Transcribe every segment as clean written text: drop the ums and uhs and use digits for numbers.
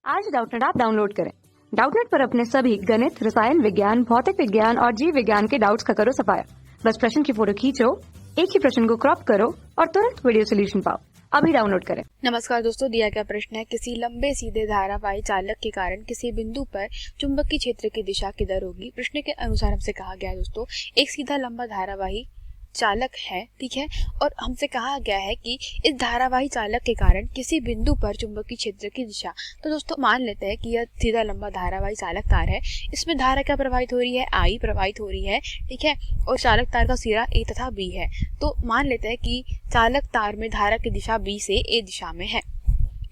आज Doubtnut app download करें। Doubtnut पर अपने सभी गणित, रसायन विज्ञान, भौतिक विज्ञान और जीव विज्ञान के डाउट्स का करो सफाया। बस प्रश्न की फोटो खींचो, एक ही प्रश्न को क्रॉप करो और तुरंत वीडियो सोल्यूशन पाओ। अभी डाउनलोड करें। नमस्कार दोस्तों, दिया गया प्रश्न है किसी लंबे सीधे धारावाही चालक के कारण किसी बिंदु पर चुंबकीय क्षेत्र की दिशा किधर होगी। प्रश्न के अनुसार हमसे कहा गया है दोस्तों, एक सीधा लंबा धारावाही चालक है, ठीक है, और हमसे कहा गया है कि इस धारावाही चालक के कारण किसी बिंदु पर चुंबकीय क्षेत्र की दिशा। तो दोस्तों मान लेते हैं कि यह सीधा लंबा धारावाही चालक तार है, इसमें धारा क्या प्रवाहित हो रही है, आई प्रवाहित हो रही है, ठीक है, और चालक तार का सिरा ए तथा बी है। तो मान लेते हैं कि चालक तार में धारा की दिशा बी से ए दिशा में है,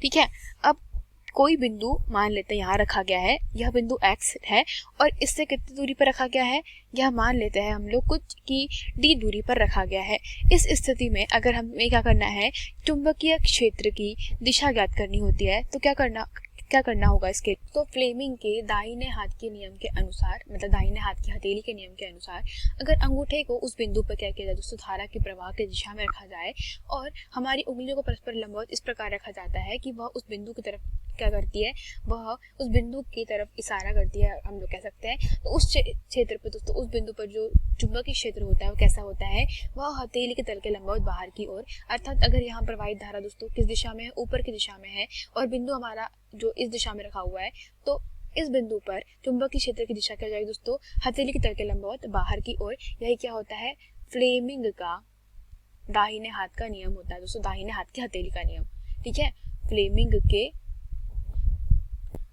ठीक है। अब कोई बिंदु मान लेते हैं यहाँ रखा गया है, यह बिंदु x है और इससे कितनी दूरी पर रखा गया है, यह मान लेते हैं हम लोग कुछ की d दूरी पर रखा गया है। इस स्थिति में अगर हमें क्या करना है, चुंबकीय क्षेत्र की दिशा ज्ञात करनी होती है, तो क्या करना होगा इसके। तो फ्लेमिंग के दाहिने हाथ के नियम के अनुसार, मतलब दाहिने हाथ की हथेली के नियम के अनुसार, अगर अंगूठे को उस बिंदु पर क्या किया जाए दोस्तों, धारा के प्रवाह की दिशा में रखा जाए और हमारी उंगलियों को परस्पर लंबवत इस प्रकार रखा जाता है कि वह उस बिंदु की तरफ क्या करती है, वह उस बिंदु की तरफ इशारा करती है, हम लोग कह सकते हैं। तो उस क्षेत्र पर दोस्तों, उस बिंदु पर जो चुंबकीय क्षेत्र होता है वो कैसा होता है, वह हथेली के तल के लंबवत बाहर की ओर। अर्थात अगर यहाँ प्रवाहित धारा दोस्तों किस दिशा में है, ऊपर की दिशा में है, और बिंदु हमारा जो इस दिशा में रखा हुआ है, तो इस बिंदु पर चुंबकीय क्षेत्र की दिशा क्या जाएगी दोस्तों, हथेली के तल के लंबवत बाहर की ओर। यही क्या होता है, फ्लेमिंग का दाहिने हाथ का नियम होता है दोस्तों, दाहिने हाथ की हथेली का नियम, ठीक है, फ्लेमिंग के।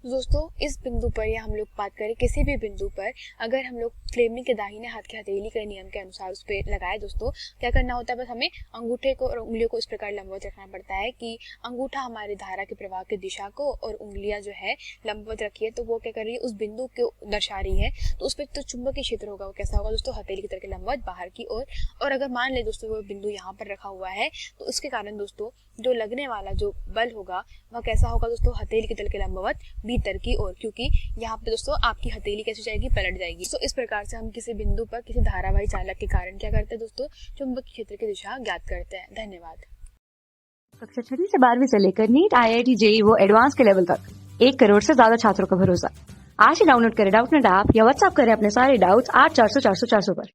दोस्तों इस बिंदु पर, या हम लोग बात करें किसी भी बिंदु पर, अगर हम लोग फ्लेमिंग के दाहिने हाथ की हथेली के नियम के अनुसार उस पर लगाए दोस्तों, क्या करना होता है, बस हमें अंगूठे को और उंगलियों को इस प्रकार लंबवत रखना पड़ता है कि अंगूठा हमारे धारा के प्रवाह की दिशा को और उंगलियां जो है लंबवत रखी है, तो वो क्या कर रही है, उस बिंदु को दर्शा रही है। तो उस पर तो चुंबकीय क्षेत्र होगा वो कैसा होगा दोस्तों, हथेली की तरह के लंबवत बाहर की ओर। और अगर मान ले दोस्तों वो बिंदु यहाँ पर रखा हुआ है, तो उसके कारण दोस्तों जो लगने वाला जो बल होगा वह कैसा होगा दोस्तों, हथेली के तल के लंबवत भीतर की ओर, क्योंकि यहाँ पे दोस्तों आपकी हथेली कैसी जाएगी, पलट जाएगी। तो इस प्रकार से हम किसी बिंदु पर किसी धारावाही चालक के कारण क्या करते हैं दोस्तों, चुंबकीय क्षेत्र की दिशा ज्ञात करते हैं। धन्यवाद। कक्षा 6 से 12वीं से लेकर नीट, IIT, JEE वो एडवांस के लेवल तक 1 करोड़ से ज्यादा छात्रों का भरोसा। आज ही डाउनलोड करें डाउटनेट ऐप या व्हाट्सएप करें अपने सारे डाउट्स 8400 400 400 पर।